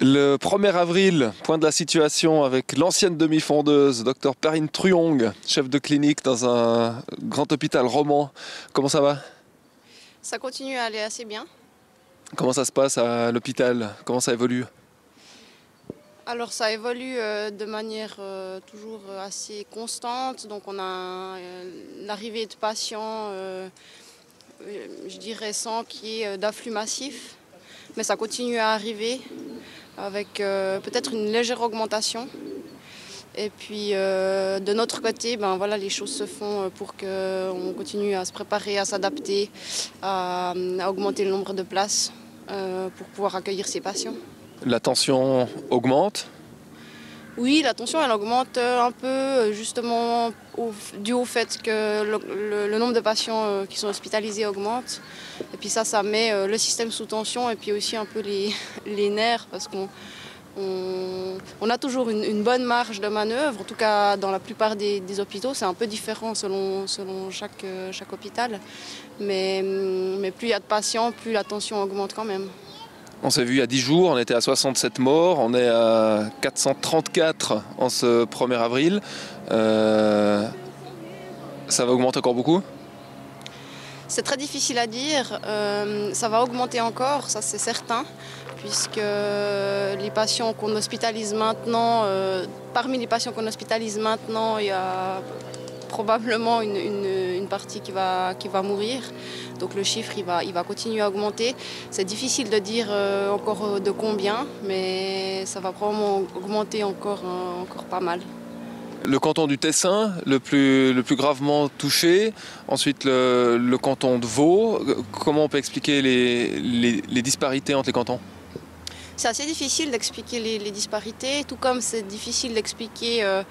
Le 1er avril, point de la situation avec l'ancienne demi-fondeuse, Dr Perrine Truong, chef de clinique dans un grand hôpital roman. Comment ça va? Ça continue à aller assez bien. Comment ça se passe à l'hôpital? Comment ça évolue? Alors ça évolue de manière toujours assez constante. Donc on a l'arrivée de patients, je dirais sans qu'il y ait d'afflux massif. Mais ça continue à arriver avec peut-être une légère augmentation. Et puis de notre côté, voilà, les choses se font pour qu'on continue à se préparer, à s'adapter, à augmenter le nombre de places pour pouvoir accueillir ces patients. La tension augmente? Oui, la tension elle augmente un peu justement dû au fait que le nombre de patients qui sont hospitalisés augmente. Et puis ça met le système sous tension et puis aussi un peu les nerfs parce qu'on a toujours une bonne marge de manœuvre. En tout cas, dans la plupart des hôpitaux, c'est un peu différent selon chaque hôpital. Mais plus il y a de patients, plus la tension augmente quand même. On s'est vu il y a 10 jours, on était à 67 morts, on est à 434 en ce 1er avril. Ça va augmenter encore beaucoup? C'est très difficile à dire, ça va augmenter encore, ça c'est certain, puisque les patients qu'on hospitalise maintenant, parmi les patients qu'on hospitalise maintenant, il y a probablement une partie qui va mourir. Donc le chiffre il va continuer à augmenter. C'est difficile de dire encore de combien, mais ça va probablement augmenter encore pas mal. Le canton du Tessin, le plus gravement touché. Ensuite, le canton de Vaud. Comment on peut expliquer les disparités entre les cantons? C'est assez difficile d'expliquer les disparités, tout comme c'est difficile d'expliquer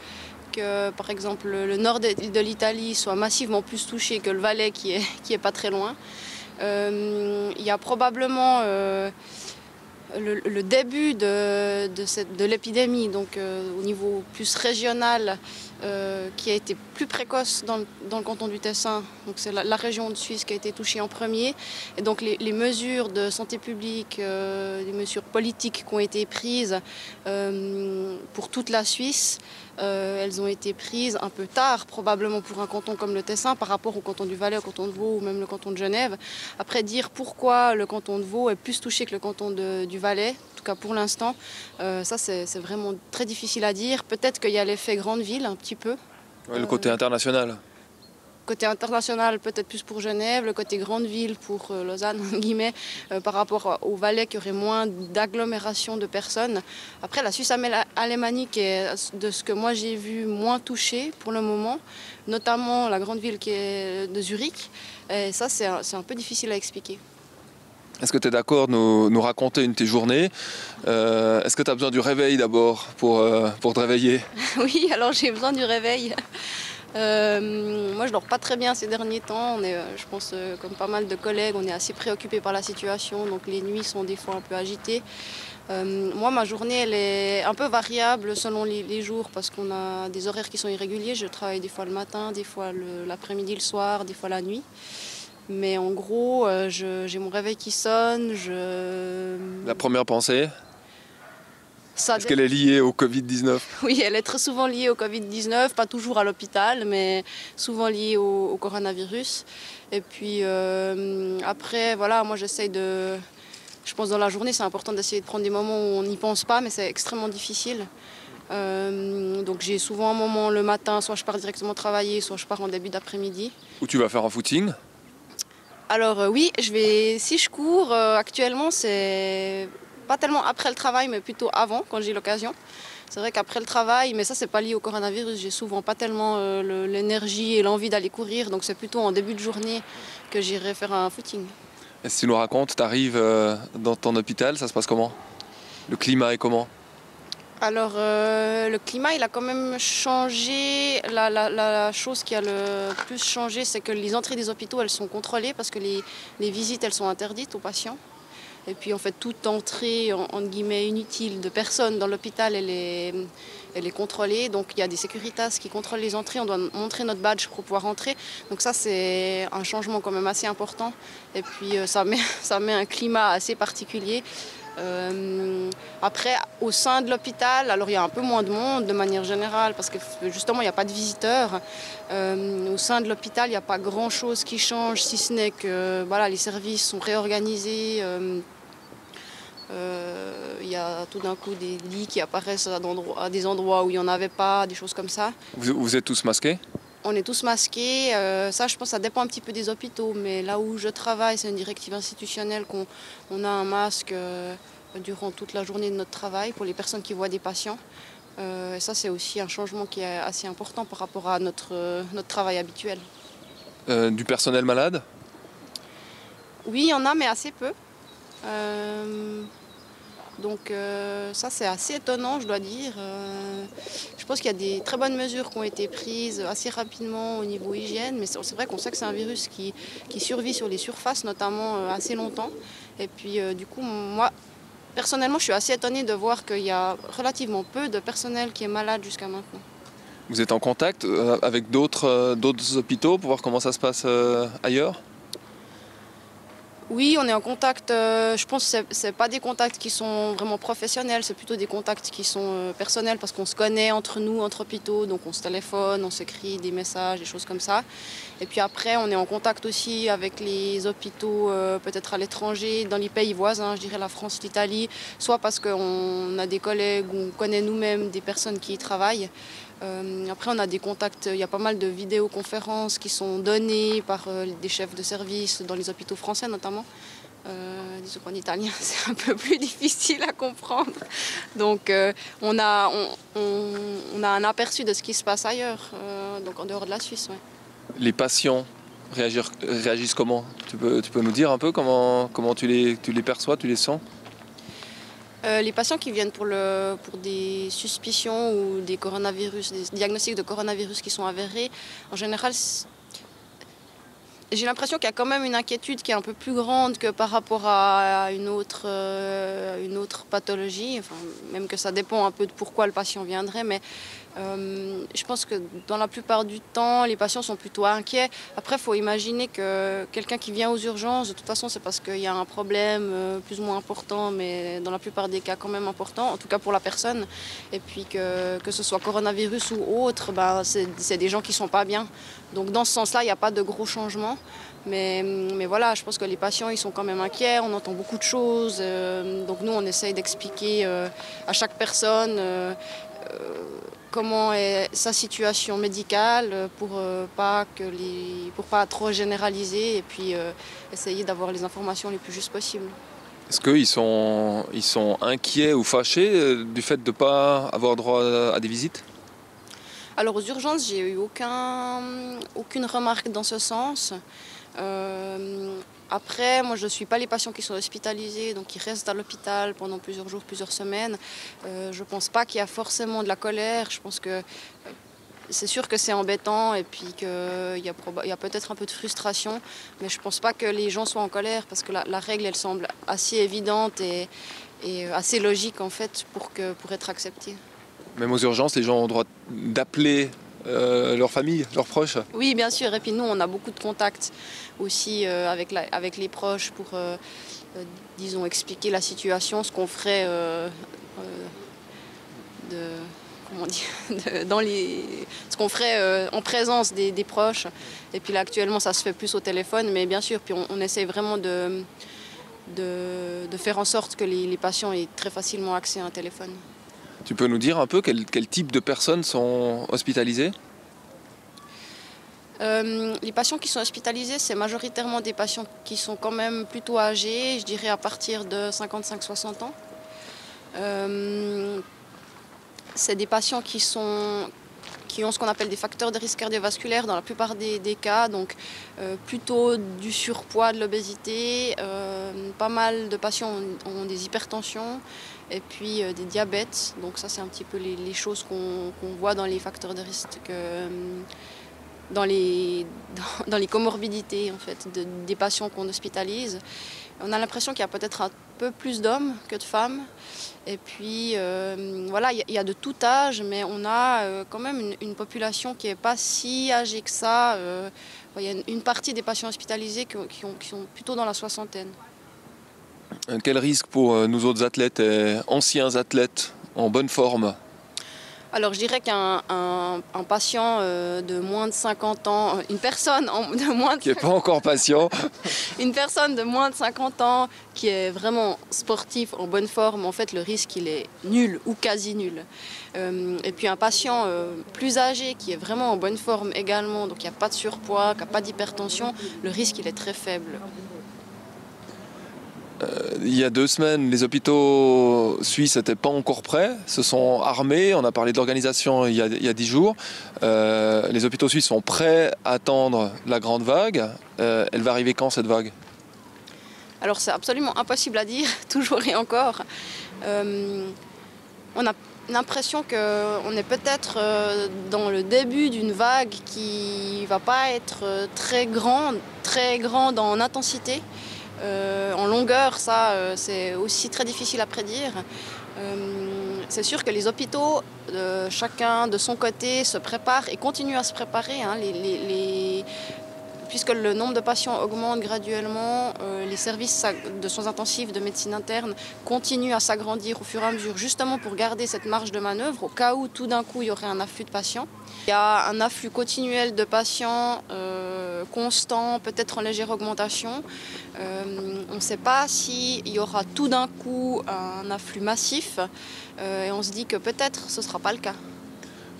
que, par exemple, le nord de l'Italie soit massivement plus touché que le Valais qui est pas très loin. Il y a probablement le début de l'épidémie, donc au niveau plus régional, qui a été plus précoce dans le canton du Tessin. Donc c'est la région de Suisse qui a été touchée en premier. Et donc les mesures de santé publique, les mesures politiques qui ont été prises pour toute la Suisse, elles ont été prises un peu tard, probablement pour un canton comme le Tessin, par rapport au canton du Valais, au canton de Vaud ou même le canton de Genève. Après, dire pourquoi le canton de Vaud est plus touché que le canton du Valais, en tout cas pour l'instant, ça c'est vraiment très difficile à dire. Peut-être qu'il y a l'effet grande ville un petit peu. Ouais, le côté international. Côté international, peut-être plus pour Genève, le côté grande ville pour Lausanne, en guillemets, par rapport au Valais qui aurait moins d'agglomération de personnes. Après, la Suisse alémanique est, de ce que moi j'ai vu, moins touchée pour le moment, notamment la grande ville qui est de Zurich. Et ça, c'est un peu difficile à expliquer. Est-ce que tu es d'accord de nous raconter une de tes journées? Est-ce que tu as besoin du réveil d'abord pour te réveiller? Oui, alors j'ai besoin du réveil. Moi, je dors pas très bien ces derniers temps. On est, je pense, comme pas mal de collègues, on est assez préoccupés par la situation. Donc les nuits sont des fois un peu agitées. Moi, ma journée, elle est un peu variable selon les jours parce qu'on a des horaires qui sont irréguliers. Je travaille des fois le matin, des fois l'après-midi, le soir, des fois la nuit. Mais en gros, j'ai mon réveil qui sonne. La première pensée? Ça Est-ce qu'elle est liée au Covid-19? Oui, elle est très souvent liée au Covid-19, pas toujours à l'hôpital, mais souvent liée au coronavirus. Et puis après, voilà, moi j'essaye de... Je pense dans la journée, c'est important d'essayer de prendre des moments où on n'y pense pas, mais c'est extrêmement difficile. Donc j'ai souvent un moment le matin, soit je pars directement travailler, soit je pars en début d'après-midi. Où tu vas faire un footing? Alors oui, si je cours, actuellement c'est... Pas tellement après le travail, mais plutôt avant, quand j'ai l'occasion. C'est vrai qu'après le travail, mais ça, c'est pas lié au coronavirus, j'ai souvent pas tellement l'énergie et l'envie d'aller courir, donc c'est plutôt en début de journée que j'irai faire un footing. Et si tu nous racontes, tu arrives dans ton hôpital, ça se passe comment? Le climat est comment? Alors, le climat, il a quand même changé. La chose qui a le plus changé, c'est que les entrées des hôpitaux, elles sont contrôlées parce que les visites, elles sont interdites aux patients. Et puis en fait toute entrée entre guillemets inutile de personnes dans l'hôpital, elle est contrôlée. Donc il y a des sécuritas qui contrôlent les entrées, on doit montrer notre badge pour pouvoir entrer. Donc ça c'est un changement quand même assez important. Et puis ça met un climat assez particulier. Après, au sein de l'hôpital, alors il y a un peu moins de monde de manière générale parce que justement il n'y a pas de visiteurs. Au sein de l'hôpital, il n'y a pas grand-chose qui change, si ce n'est que voilà, les services sont réorganisés. Il y a tout d'un coup des lits qui apparaissent à des endroits où il n'y en avait pas, des choses comme ça. Vous êtes tous masqués? On est tous masqués. Ça, je pense, ça dépend un petit peu des hôpitaux. Mais là où je travaille, c'est une directive institutionnelle qu'on a un masque durant toute la journée de notre travail pour les personnes qui voient des patients. Et ça, c'est aussi un changement qui est assez important par rapport à notre travail habituel. Du personnel malade? Oui, il y en a, mais assez peu. Donc ça, c'est assez étonnant, je dois dire. Je pense qu'il y a des très bonnes mesures qui ont été prises assez rapidement au niveau hygiène, mais c'est vrai qu'on sait que c'est un virus qui survit sur les surfaces, notamment assez longtemps. Et puis du coup, moi, personnellement, je suis assez étonnée de voir qu'il y a relativement peu de personnel qui est malade jusqu'à maintenant. Vous êtes en contact avec d'autres hôpitaux pour voir comment ça se passe ailleurs? Oui, on est en contact. Je pense que ce n'est pas des contacts qui sont vraiment professionnels, c'est plutôt des contacts qui sont personnels parce qu'on se connaît entre nous, entre hôpitaux, donc on se téléphone, on s'écrit des messages, des choses comme ça. Et puis après, on est en contact aussi avec les hôpitaux peut-être à l'étranger, dans les pays voisins, je dirais la France, l'Italie, soit parce qu'on a des collègues ou on connaît nous-mêmes des personnes qui y travaillent. Après, on a des contacts, il y a pas mal de vidéoconférences qui sont données par des chefs de service dans les hôpitaux français notamment. Disons qu'en italien, c'est un peu plus difficile à comprendre. Donc, on a un aperçu de ce qui se passe ailleurs, donc en dehors de la Suisse. Ouais. Les patients réagissent comment? Tu peux nous dire un peu comment tu les perçois, tu les sens? Les patients qui viennent pour des suspicions ou des coronavirus, des diagnostics de coronavirus qui sont avérés, en général, j'ai l'impression qu'il y a quand même une inquiétude qui est un peu plus grande que par rapport à une autre pathologie, enfin, même que ça dépend un peu de pourquoi le patient viendrait, mais je pense que dans la plupart du temps, les patients sont plutôt inquiets. Après, il faut imaginer que quelqu'un qui vient aux urgences, de toute façon, c'est parce qu'il y a un problème plus ou moins important, mais dans la plupart des cas quand même important, en tout cas pour la personne. Et puis que ce soit coronavirus ou autre, ben, c'est des gens qui ne sont pas bien. Donc dans ce sens-là, il n'y a pas de gros changements. Mais voilà, je pense que les patients, ils sont quand même inquiets, on entend beaucoup de choses. Donc nous, on essaye d'expliquer à chaque personne comment est sa situation médicale pour pas trop généraliser et puis essayer d'avoir les informations les plus justes possibles. Est-ce qu'ils sont inquiets ou fâchés du fait de ne pas avoir droit à des visites? Alors aux urgences, j'ai eu aucune remarque dans ce sens. Après, moi je ne suis pas les patients qui sont hospitalisés, donc qui restent à l'hôpital pendant plusieurs jours, plusieurs semaines. Je ne pense pas qu'il y a forcément de la colère. Je pense que c'est sûr que c'est embêtant et puis qu'il y a peut-être un peu de frustration, mais je ne pense pas que les gens soient en colère parce que la règle, elle semble assez évidente et assez logique en fait pour être acceptée. Même aux urgences, les gens ont le droit d'appeler leur famille, leurs proches? Oui, bien sûr. Et puis nous, on a beaucoup de contacts aussi avec les proches pour, disons, expliquer la situation, ce qu'on ferait ce qu'on ferait en présence des proches. Et puis là, actuellement, ça se fait plus au téléphone, mais bien sûr, puis on essaie vraiment de faire en sorte que les patients aient très facilement accès à un téléphone. Tu peux nous dire un peu quel type de personnes sont hospitalisées? Les patients qui sont hospitalisés, c'est majoritairement des patients qui sont quand même plutôt âgés, je dirais à partir de 55-60 ans. C'est des patients qui ont ce qu'on appelle des facteurs de risque cardiovasculaire dans la plupart des cas, donc plutôt du surpoids, de l'obésité. Pas mal de patients ont des hypertensions et puis des diabètes. Donc ça, c'est un petit peu les choses qu'on voit dans les facteurs de risque, dans les comorbidités en fait, des patients qu'on hospitalise. On a l'impression qu'il y a peut-être un peu plus d'hommes que de femmes. Et puis, voilà, il y a de tout âge, mais on a quand même une population qui n'est pas si âgée que ça. Il y a une partie des patients hospitalisés qui sont plutôt dans la soixantaine. Quel risque pour nous autres athlètes et anciens athlètes en bonne forme? Alors je dirais qu'un patient de moins de 50 ans, une personne de moins de Qui n'est pas encore patient. une personne de moins de 50 ans qui est vraiment sportif, en bonne forme, en fait le risque il est nul ou quasi nul. Et puis un patient plus âgé qui est vraiment en bonne forme également, donc il n'y a pas de surpoids, qui n'a pas d'hypertension, le risque il est très faible. Il y a 2 semaines, les hôpitaux suisses n'étaient pas encore prêts, se sont armés. On a parlé de l'organisation il y a 10 jours. Les hôpitaux suisses sont prêts à attendre la grande vague. Elle va arriver quand, cette vague? Alors c'est absolument impossible à dire, toujours et encore. On a l'impression qu'on est peut-être dans le début d'une vague qui ne va pas être très grande en intensité. En longueur, ça, c'est aussi très difficile à prédire. C'est sûr que les hôpitaux, chacun de son côté, se préparent et continuent à se préparer. Hein. Puisque le nombre de patients augmente graduellement, les services de soins intensifs, de médecine interne continuent à s'agrandir au fur et à mesure, justement pour garder cette marge de manœuvre au cas où tout d'un coup il y aurait un afflux de patients. Il y a un afflux continuel de patients constant, peut-être en légère augmentation. On ne sait pas s'il y aura tout d'un coup un afflux massif et on se dit que peut-être ce ne sera pas le cas.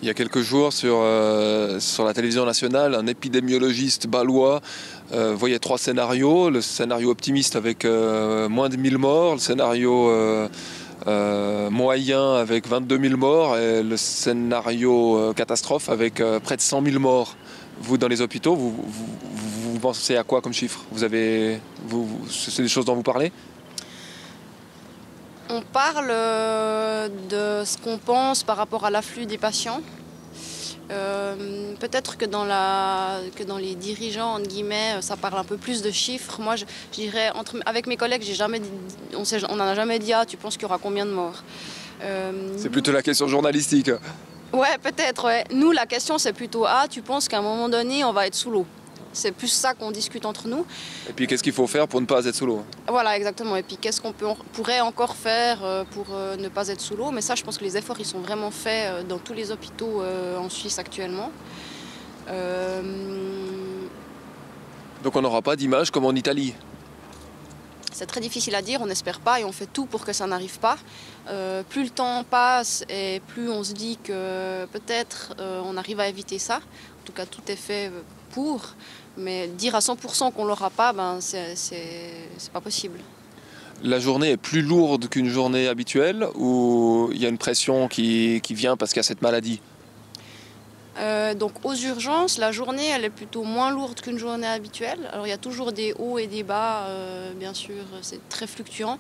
Il y a quelques jours, sur la télévision nationale, un épidémiologiste bâlois voyait 3 scénarios. Le scénario optimiste avec moins de 1000 morts, le scénario moyen avec 22 000 morts et le scénario catastrophe avec près de 100 000 morts. Vous, dans les hôpitaux, vous pensez à quoi comme chiffre? C'est des choses dont vous parlez? On parle de ce qu'on pense par rapport à l'afflux des patients. Peut-être que dans les dirigeants, entre guillemets, ça parle un peu plus de chiffres. Moi, je dirais, avec mes collègues, on n'en a jamais dit « Ah, tu penses qu'il y aura combien de morts ?» C'est plutôt la question journalistique. Ouais, peut-être, ouais. Nous, la question, c'est plutôt « Ah, tu penses qu'à un moment donné, on va être sous l'eau ?» C'est plus ça qu'on discute entre nous. Et puis, qu'est-ce qu'il faut faire pour ne pas être sous l'eau? Voilà, exactement. Et puis, qu'est-ce qu'on pourrait encore faire pour ne pas être sous l'eau? Mais ça, je pense que les efforts, ils sont vraiment faits dans tous les hôpitaux en Suisse actuellement. Donc, on n'aura pas d'image comme en Italie? C'est très difficile à dire, on n'espère pas et on fait tout pour que ça n'arrive pas. Plus le temps passe et plus on se dit que peut-être on arrive à éviter ça. En tout cas, tout est fait pour, mais dire à 100% qu'on ne l'aura pas, c'est pas possible. La journée est plus lourde qu'une journée habituelle ou il y a une pression qui vient parce qu'il y a cette maladie? Donc aux urgences, la journée elle est plutôt moins lourde qu'une journée habituelle. Alors il y a toujours des hauts et des bas, bien sûr, c'est très fluctuant.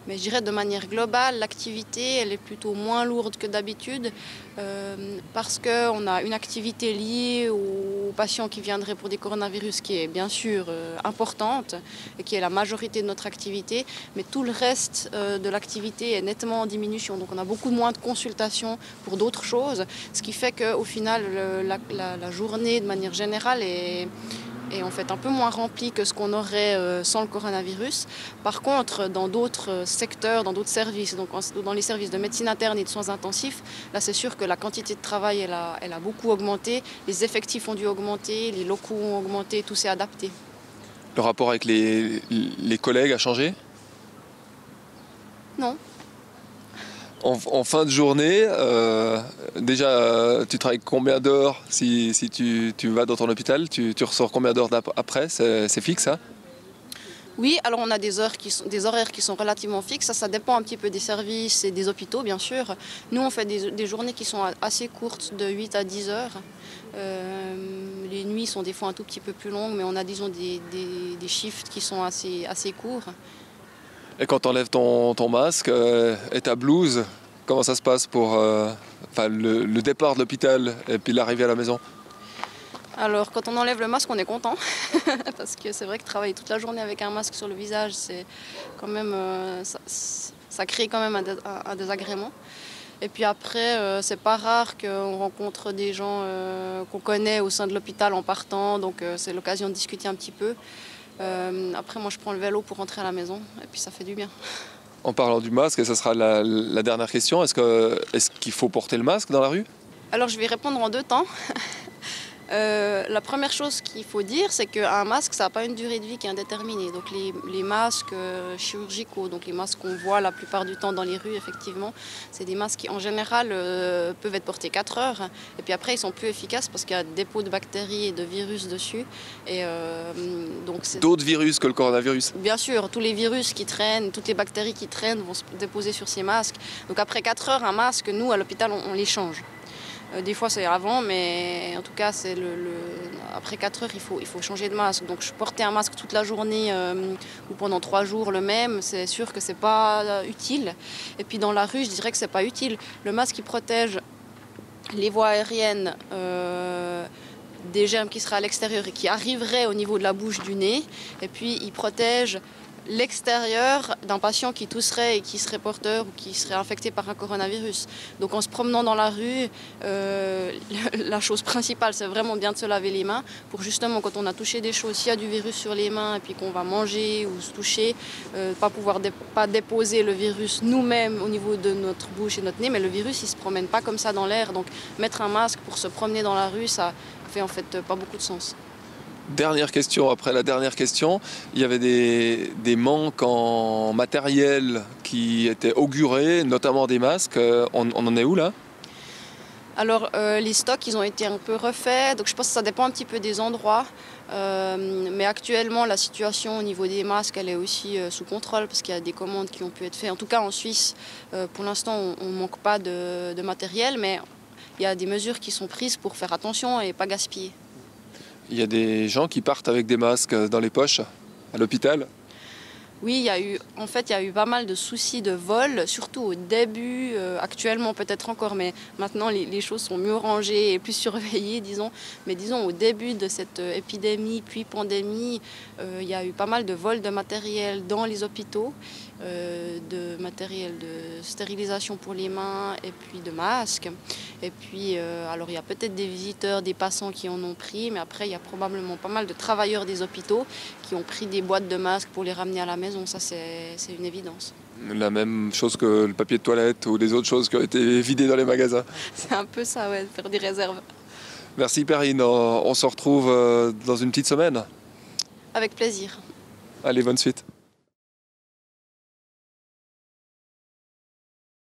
Mais je dirais de manière globale, l'activité elle est plutôt moins lourde que d'habitude parce qu'on a une activité liée aux patients qui viendraient pour des coronavirus qui est bien sûr importante et qui est la majorité de notre activité. Mais tout le reste de l'activité est nettement en diminution. Donc on a beaucoup moins de consultations pour d'autres choses, ce qui fait qu'au final, la journée de manière générale est en fait un peu moins remplie que ce qu'on aurait sans le coronavirus. Par contre, dans d'autres secteurs, dans d'autres services, donc dans les services de médecine interne et de soins intensifs, là c'est sûr que la quantité de travail elle a beaucoup augmenté, les effectifs ont dû augmenter, les locaux ont augmenté, tout s'est adapté. Le rapport avec les collègues a changé? Non. En fin de journée, déjà, tu travailles combien d'heures si tu vas dans ton hôpital? Tu ressors combien d'heures après? C'est fixe, ça? Oui, alors on a des horaires qui sont relativement fixes. Ça dépend un petit peu des services et des hôpitaux, bien sûr. Nous, on fait des journées qui sont assez courtes, de 8 à 10 heures. Les nuits sont des fois un tout petit peu plus longues, mais on a, disons, des shifts qui sont assez courts. Et quand tu enlèves ton masque et ta blouse, comment ça se passe pour le départ de l'hôpital et puis l'arrivée à la maison? Alors quand on enlève le masque, on est content parce que c'est vrai que travailler toute la journée avec un masque sur le visage, c'est quand même, ça crée quand même un désagrément. Et puis après, c'est pas rare qu'on rencontre des gens qu'on connaît au sein de l'hôpital en partant, donc c'est l'occasion de discuter un petit peu. Après, moi, je prends le vélo pour rentrer à la maison et puis ça fait du bien. En parlant du masque, et ça sera la dernière question, est-ce qu'il faut porter le masque dans la rue? Alors, je vais répondre en deux temps. La première chose qu'il faut dire, c'est qu'un masque, ça n'a pas une durée de vie qui est indéterminée. Donc les masques chirurgicaux, donc les masques qu'on voit la plupart du temps dans les rues, effectivement, c'est des masques qui en général peuvent être portés 4 heures. Et puis après, ils sont plus efficaces parce qu'il y a des dépôts de bactéries et de virus dessus. Et donc d'autres virus que le coronavirus? Bien sûr, tous les virus qui traînent, toutes les bactéries qui traînent vont se déposer sur ces masques. Donc après 4 heures, un masque, nous, à l'hôpital, on les change. Des fois c'est avant, mais en tout cas c'est après 4 heures il faut changer de masque. Donc je portais un masque toute la journée ou pendant 3 jours le même, c'est sûr que c'est pas utile. Et puis dans la rue je dirais que c'est pas utile. Le masque il protège les voies aériennes des germes qui seraient à l'extérieur et qui arriveraient au niveau de la bouche, du nez. Et puis il protège l'extérieur d'un patient qui tousserait et qui serait porteur ou qui serait infecté par un coronavirus. Donc en se promenant dans la rue, la chose principale c'est vraiment bien de se laver les mains pour justement quand on a touché des choses, s'il y a du virus sur les mains et puis qu'on va manger ou se toucher, pas déposer le virus nous-mêmes au niveau de notre bouche et notre nez, mais le virus il se promène pas comme ça dans l'air. Donc mettre un masque pour se promener dans la rue, ça fait en fait pas beaucoup de sens. Dernière question, après la dernière question, il y avait des manques en matériel qui étaient augurés, notamment des masques. On en est où là? Alors les stocks ils ont été un peu refaits, donc je pense que ça dépend un petit peu des endroits. Mais actuellement la situation au niveau des masques elle est aussi sous contrôle parce qu'il y a des commandes qui ont pu être faites. En tout cas en Suisse, pour l'instant on ne manque pas de matériel, mais il y a des mesures qui sont prises pour faire attention et pas gaspiller. Il y a des gens qui partent avec des masques dans les poches à l'hôpital? Oui, il y a eu pas mal de soucis de vol, surtout au début, actuellement peut-être encore, mais maintenant les choses sont mieux rangées et plus surveillées, disons. Mais disons au début de cette épidémie, puis pandémie, il y a eu pas mal de vols de matériel dans les hôpitaux, de matériel de stérilisation pour les mains et puis de masques. Et puis, alors il y a peut-être des visiteurs, des passants qui en ont pris, mais après il y a probablement pas mal de travailleurs des hôpitaux qui ont pris des boîtes de masques pour les ramener à la maison, ça c'est une évidence. La même chose que le papier de toilette ou les autres choses qui ont été vidées dans les magasins. C'est un peu ça, ouais, faire des réserves. Merci Perrine, on se retrouve dans une petite semaine. Avec plaisir. Allez, bonne suite.